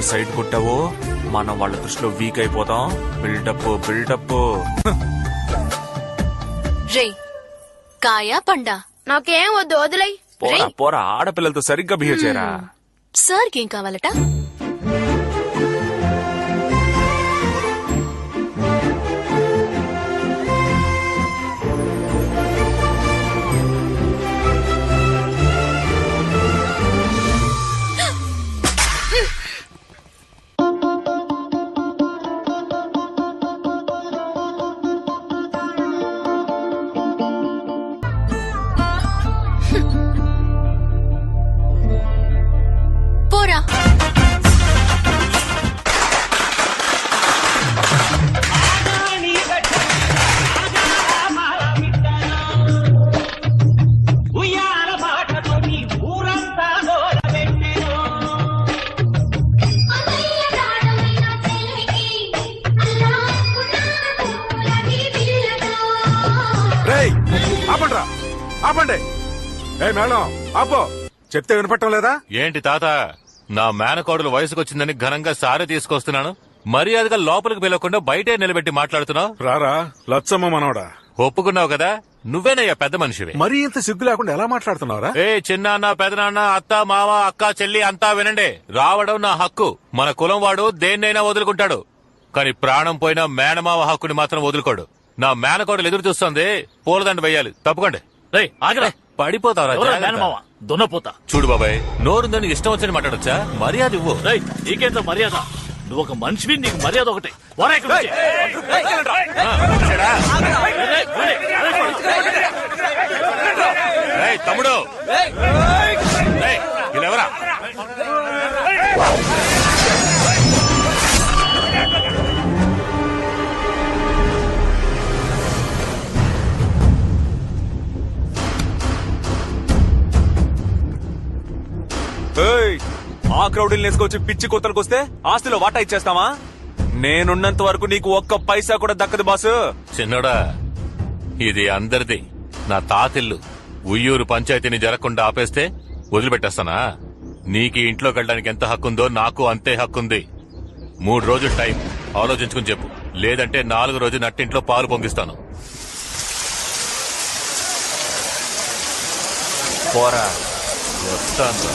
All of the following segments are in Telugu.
సైడ్ కొట్టావో మనం వాళ్ళ దృష్టిలో వీక్ అయిపోతాం. Buildup buildup. రే కాయా పండా? నాకేం వద్దు, వదిలై. పోరా పోరా, ఆడపిల్లలతో సరిగ్గా బిహేవ్ చేయరా. సార్కి ఏం కావాలట? పోరా. ఆపండ్రా, ఆపండి. ఏ మేడం ఆపో, చెప్తే వినపట్టం లేదా? ఏంటి తాత, నా మేనకోడలు వయసుకొచ్చిందని ఘనంగా సారే తీసుకొస్తున్నాను, మర్యాదగా లోపలికి పిలవకుండా బయటే నిలబెట్టి మాట్లాడుతున్నావు. రారా లచ్చమ్మ మనవడా, ఒప్పుకున్నావు కదా, నువ్వేనయ్యా పెద్ద మనిషివి. మరీ ఇంత సిగ్గు లేకుండా ఎలా మాట్లాడుతున్నారా? ఏ చిన్నాన్న పెదనాన్న అత్త మామ అక్క చెల్లి అంతా వినండి. రావడం నా హక్కు. మన కులం వాడు దేన్నైనా వదులుకుంటాడు, కానీ ప్రాణం పోయినా మేనమావ హక్కుని మాత్రం వదులుకోడు. నా మేనకోడలు ఎదురు చూస్తుంది, పూలదండ వెయ్యాలి. తప్పుకోండి. పడిపోతావరా దున్నపోతా. చూడు బాబాయ్, నోరుందని ఇష్టం వచ్చని మాట్లాడొచ్చా? మర్యాద ఇవ్వు. నీకేంత మర్యాద? నువ్వు ఒక మనిషివి, నీకు మర్యాద ఒకటి. తమ్ముడు వీళ్ళెవరా? ఆ క్రౌడీలు వేసుకొచ్చి పిచ్చి కొత్తలకు వస్తే ఆస్తిలో వాటా ఇచ్చేస్తావా? నేనున్నంత వరకు నీకు ఒక్క పైసా కూడా దక్కదు బాసు. చిన్నోడా, ఇది అందరిది, నా తాతిల్లు. ఉయ్యూరు పంచాయతీని జరగకుండా ఆపేస్తే వదిలిపెట్టేస్తానా? నీకు ఇంట్లోకి వెళ్ళడానికి ఎంత హక్కుందో నాకు అంతే హక్కుంది. 3 రోజులు టైం ఆలోచించుకుని చెప్పు, లేదంటే 4 రోజు నట్టింట్లో పాలు పొంగిస్తాను. పోరా. వస్తాను.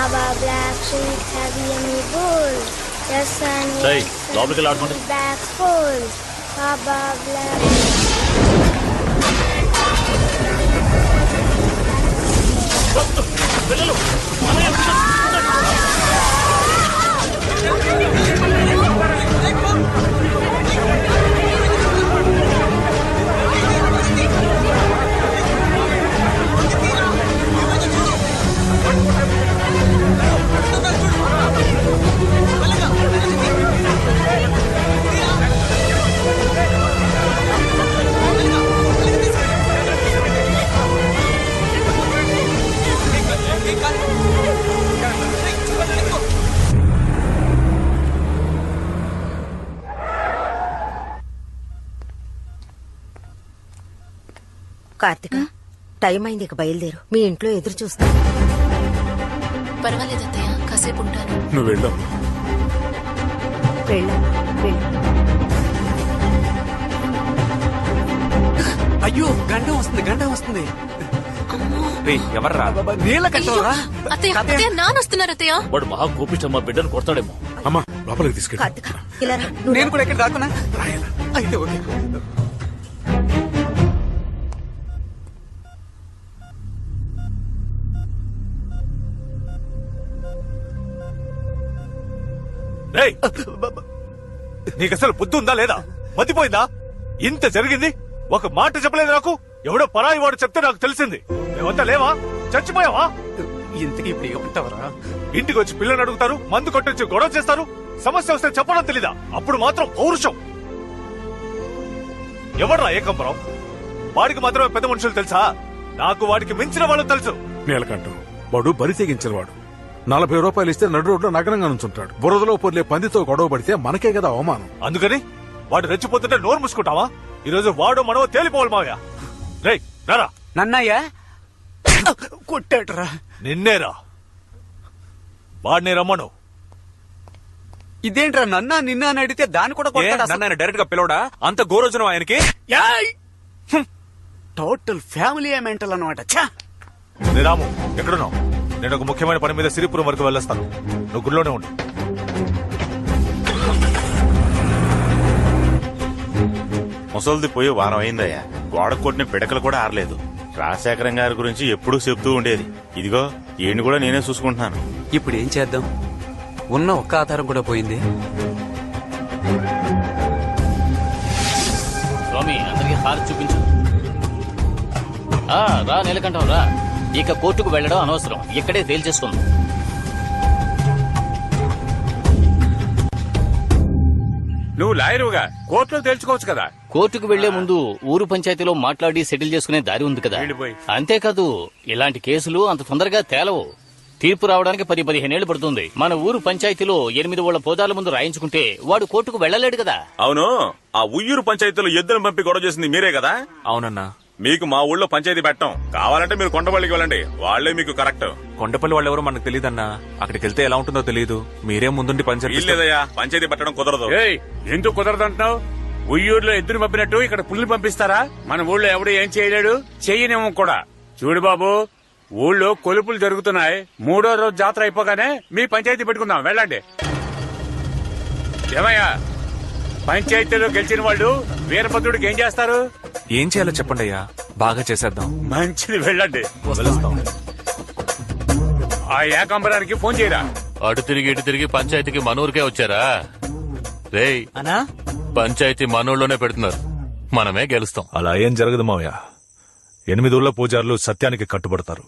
Baba black sheep heavy and me bull. The sun is back full. Baba black. Karthika, time అయింది, ఇక బయలుదేరు. మీ ఇంట్లో ఎదురు చూస్తా. పర్వాలేదు అత్తయ్య, కాసేపు ఉంటాను. నువ్వు వెళ్ళావు. అయ్యో, గండం వస్తుంది, గండం వస్తుంది. ఎవర్రా? నీళ్ళ కట్టవరా? అత్తయ్య నానొస్తున్నారు అత్తయ్య. వాడు మహా కోపిష్టం, మా బిడ్డను కొడతాడేమో. అమ్మా లోపలికి తీసుకెళ్ళి. కార్తిక, ఇలా రా. నేను కూడా ఎక్కడ దాక్కున్నా? అయితే ఓకే. నీకు అసలు బుద్ధి ఉందా లేదా? మతిపోయిందా? ఇంత జరిగింది, ఒక మాట చెప్పలేదు నాకు. ఎవడో పరాయి వాడు చెప్తే నాకు తెలిసింది. మేమంతా లేవా? చచ్చిపోయావా? ఇంతకీ ఇప్పుడు ఏమంటావరా? ఇంటికి వచ్చి పిల్లని అడుగుతారు, మందు కొట్టొచ్చి గొడవ చేస్తారు. సమస్య వస్తే చెప్పడం తెలీదా? అప్పుడు మాత్రం పౌరుషం. ఎవడ్రా ఏకంబరం? వాడికి మాత్రమే పెద్ద మనుషులు తెలుసా? నాకు వాడికి మించిన వాళ్ళు తెలుసు. నీలకంఠం, వాడు బరి తెగించినవాడు. 40 రూపాయలు ఇస్తే నడు రోడ్లో నగరంగా నుంచుంటాడు. బురదలో పొర్లే పందితో గొడవ పడితే మనకే కదా అవమానం. అందుకని వాడు రెచ్చిపోతుంటే నోరు మూసుకుంటావా? ఈ రోజు వాడు మనవో తేలిపోవాలి మావయ్య. రేయ్ రారా. నన్నయ్య కొట్టాడురా. నిన్నేరా. వాడిని రమ్మను. ఇదేంట్రా నన్నా నిన్న అని అడిగితే దాన్ని కూడా కొట్టాడు. నన్ను డైరెక్ట్ గా పిలవడా? అంత గోరోజనం ఆయనకి. టోటల్ ఫ్యామిలీ మెంటల్ అనమాట. రే రాము, ఎక్కడున్నావు? నేను ఒక ముఖ్యమైన పని మీద సిరిపురం వరకు వెళ్ళొస్తాను. నువ్వు గుడిలోనే ఉండు. ముసలిది పోయి వారం అయిందయ్యా. గోడ కొట్టిన పిడకలు కూడా ఆరలేదు. రాజశేఖరం గారి గురించి ఎప్పుడూ చెప్తూ ఉండేది. ఇదిగో ఈయన కూడా నేనే చూసుకుంటున్నాను. ఇప్పుడు ఏం చేద్దాం? ఉన్న ఒక్క ఆధారం కూడా పోయింది. స్వామి అందరికి హారతి చూపించు. రా నీలకంఠం రా. ఇక కోర్టుకు వెళ్ళడం అనవసరం, ఇక్కడే తేల్చేసుకుందాం. నువ్వు లాయరుగా కోర్టులో తేల్చుకోవచ్చు కదా. కోర్టుకు వెళ్లే ముందు ఊరు పంచాయతీలో మాట్లాడి సెటిల్ చేసుకునే దారి ఉంది కదా. వెళ్ళిపోయి. అంతేకాదు ఇలాంటి కేసులు అంత తొందరగా తేలవు. తీర్పు రావడానికి 10-15 ఏళ్లు పడుతుంది. మన ఊరు పంచాయతీలో 8 ఊళ్ళ పోదాల ముందు రాయించుకుంటే వాడు కోర్టుకు వెళ్లలేడు కదా. అవును, ఆ ఉయ్యూరు పంచాయతీలో ఎద్దును పంపి గొడవ చేసింది మీరే కదా. అవునన్నా. మీకు మా ఊళ్ళో పంచాయతీ పెట్టం. కావాలంటే మీరు కొండపల్లికి వెళ్ళండి, వాళ్లే మీకు కరెక్ట్. కొండపల్లి వాళ్ళు ఎవరో మనకు తెలియదన్నా. అక్కడికి వెళ్తే ఎలా ఉంటుందో తెలియదు. మీరే ముందుండి పంచాయతీ. లేదయ్యా, పంచాయతీ పెట్టడం కుదరదు. ఎందుకు కుదరదు అంటున్నావు? ఉయ్యూరులో ఎద్దును పంపినట్టు ఇక్కడ పుల్లు పంపిస్తారా? మన ఊళ్ళో ఎవడు ఏం చేయలేడు, చెయ్యనేమో కూడా. చూడు బాబు, ఊళ్ళో కొలుపులు జరుగుతున్నాయి. 3వ రోజు జాతర అయిపోగానే మీ పంచాయతీ పెట్టుకుందాం, వెళ్ళండి. ఏమయ్యా, పంచాయతీలో గెలిచిన వాళ్ళు వీరభద్రుడికి ఏం చేస్తారు? ఏం చేయాలో చెప్పండి అయ్యా, బాగా చేసేద్దాం. మంచిది, వెళ్ళండి. ఆ ఏకాంబరానికి ఫోన్ చేయరా. అటు తిరిగి ఇటు తిరిగి పంచాయతీకి మనూరికే వచ్చారా? రేయ్ అనా పంచాయతీ మనూర్లోనే పెడుతున్నారు, మనమే గెలుస్తాం. అలా ఏం జరగదు మావయ్య. 8 ఊళ్ళ పూజారులు సత్యానికి కట్టుబడతారు.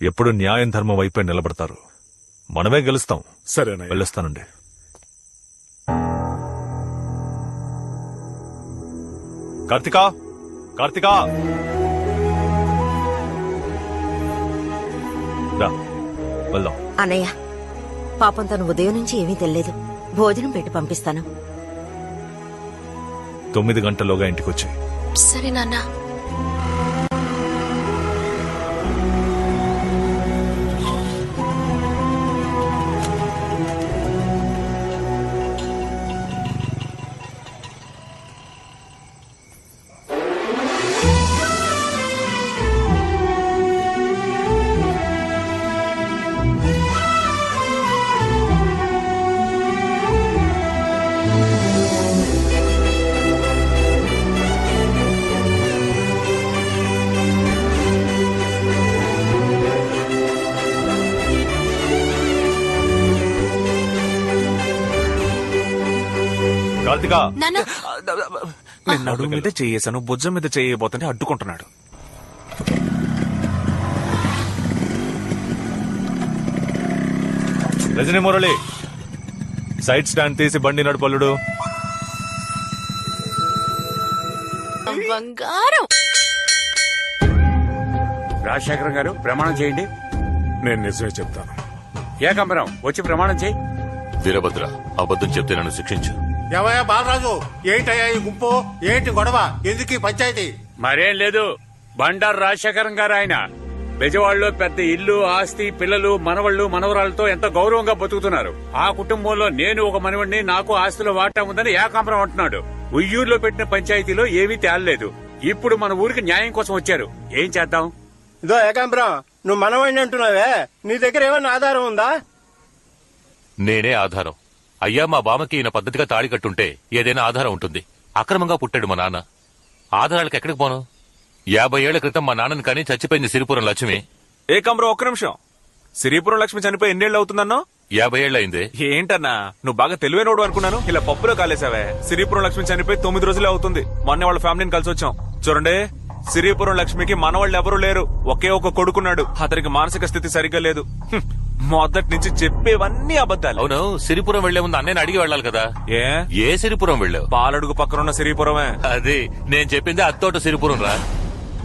ఎప్పుడు న్యాయం ధర్మం వైపే నిలబడతారు. మనమే గెలుస్తాం. సరేనా? వెళ్ళొస్తానండి. కార్తికా, కార్తికా రా, వెళ్దాం. అన్నయ్య, పాపం తను ఉదయం నుంచి ఏమీ తెలియదు. భోజనం పెట్టి పంపిస్తాను. 9 గంటల్లోగా ఇంటికొచ్చాయి. సరే నాన్న. కార్తికా, నాన్న, నేను నడుము మీద చేయేశాను, భుజం మీద చేయబోతుంటే అడ్డుకుంటున్నాడు. రజనీ మురళి, సైడ్ స్టాండ్ తీసి బండి నడుపల్లుడు. బంగారం. రాజశేఖరం గారు ప్రమాణం చేయండి. నేను నిజమే చెప్తాను. ఏకాంబరం వచ్చి ప్రమాణం చేయి. వీరభద్ర, అబద్ధం చెప్తే నన్ను శిక్షించు. ఏమయ్యా బాలరాజు, ఏంటయ్యా ఈ గుంపు, ఏంటి గొడవ, ఎందుకు ఈ పంచాయతీ? మరేం లేదు, బండారు రాజశేఖరం గారు ఆయన బెజవాడలో పెద్ద ఇల్లు, ఆస్తి, పిల్లలు, మనవళ్లు, మనవరాలతో ఎంతో గౌరవంగా బతుకుతున్నారు. ఆ కుటుంబంలో నేను ఒక మనవడిని, నాకు ఆస్తిలో వాటా ఉందని ఏకాంబరం అంటున్నాడు. ఉయ్యూరులో పెట్టిన పంచాయతీలో ఏమీ తేలలేదు. ఇప్పుడు మన ఊరికి న్యాయం కోసం వచ్చారు. ఏం చేద్దాం? ఇదో ఏకాంబరం, నువ్వు మనవాడిని అంటున్నావే, నీ దగ్గర ఏమన్నా ఆధారం ఉందా? నేనే ఆధారం. అయ్యా, మా బామకి ఈయన పద్ధతిగా తాళి కట్టుంటే ఏదైనా ఆధారం ఉంటుంది. అక్రమంగా పుట్టాడు మా నాన్న. ఆధారాలకు ఎక్కడికి పోను? 50 ఏళ్ల క్రితం మా నాన్నని కానీ చచ్చిపోయింది సిరిపురం లక్ష్మి. ఏకాంబరం, ఒక్క నిమిషం. సిరిపురం లక్ష్మి చనిపోయి ఎన్నేళ్ళు అవుతుందన్నో? 50 ఏళ్లయింది. ఏంటన్నా, నువ్వు బాగా తెలివైనోడు అనుకున్నాను. ఇలా పప్పులో కాలేసావే. సిరిపురం లక్ష్మి చనిపోయి 9 రోజులే అవుతుంది. మొన్న వాళ్ళ ఫ్యామిలీని కలిసి వచ్చాం. చూడండి, సిరిపురం లక్ష్మికి మనవాళ్ళు ఎవరూ లేరు. ఒకే ఒక కొడుకున్నాడు. అతనికి మానసిక స్థితి సరిగ్గా లేదు. మొదటి నుంచి చెప్పేవన్నీ అబద్ధాలు. అవును, సిరిపురం వెళ్లే ముందు అన్నయ్యని అడిగి వెళ్ళాలి కదా. ఏ సిరిపురం వెళ్ళావు? పాలడుగు పక్కనున్న సిరిపురమే. అది నేను చెప్పింది అత్తోట సిరిపురం రా.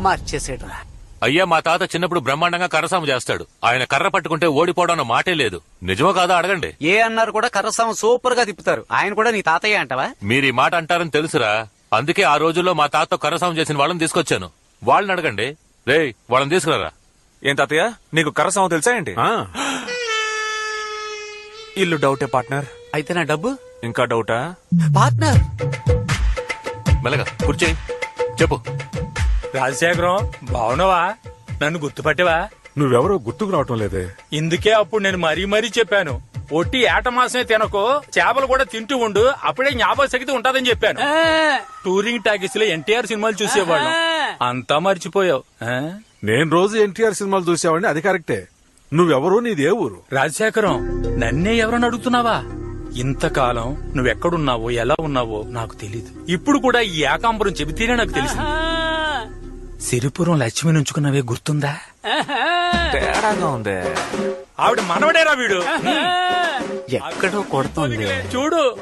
మార్చేసేట్రా. అయ్యా మా తాత చిన్నప్పుడు బ్రహ్మాండంగా కర్రసాము చేస్తాడు. ఆయన కర్ర పట్టుకుంటే ఓడిపోవడం అన్న మాటే లేదు. నిజమో కాదా అడగండి. ఏ అన్నారు కూడా కర్రసాము సూపర్ గా తిప్పుతారు. ఆయన కూడా నీ తాతయ్య అంటావా? మీరు ఈ మాట అంటారని తెలుసురా, అందుకే ఆ రోజుల్లో మా తాత కర్రసాము చేసిన వాళ్ళని తీసుకొచ్చాను. వాళ్ళని అడగండి. రేయ్ వాళ్ళని తీసుకురారా. ఏం తాతయ్య నీకు కర్రసాము తెలుసా ఏంటి? ఇల్లు డౌటే పార్ట్నర్. అయితే నా డబ్బు ఇంకా డౌటా పార్ట్నర్? మెల్లగా కూర్చోయి, చెప్పు. రాజశేఖరం బావునవా? నన్ను గుర్తుపట్టేవా? నువ్వెవరో గుర్తుకు రావటం లేదే. ఇందుకే అప్పుడు నేను మరీ చెప్పాను, ఒట్టి ఏట మాసమే తినకు, చేపలు కూడా తింటూ ఉండు, అప్పుడే జ్ఞాపక శక్తి ఉంటదని చెప్పాను. టూరింగ్ టాకీస్ లో ఎన్టీఆర్ సినిమాలు చూసేవాళ్ళం, అంతా మర్చిపోయావు. నేను రోజు ఎన్టీఆర్ సినిమాలు చూసేవాడిని, అది కరెక్టే. నువ్వెవరు, నీది ఏ ఊరు? రాజశేఖరం నన్నే ఎవరని అడుగుతున్నావా? ఇంతకాలం నువ్వెక్కడున్నావో ఎలా ఉన్నావో నాకు తెలీదు. ఇప్పుడు కూడా ఈ ఏకాంబరం చెబితేనే నాకు తెలిసింది. సిరిపురం లక్ష్మి నుంచుకున్నవే గుర్తుందా? తేడాగా ఉంది. ఆవిడ మనవడేరా వీడు. ఎక్కడో కొడుతుంది చూడు.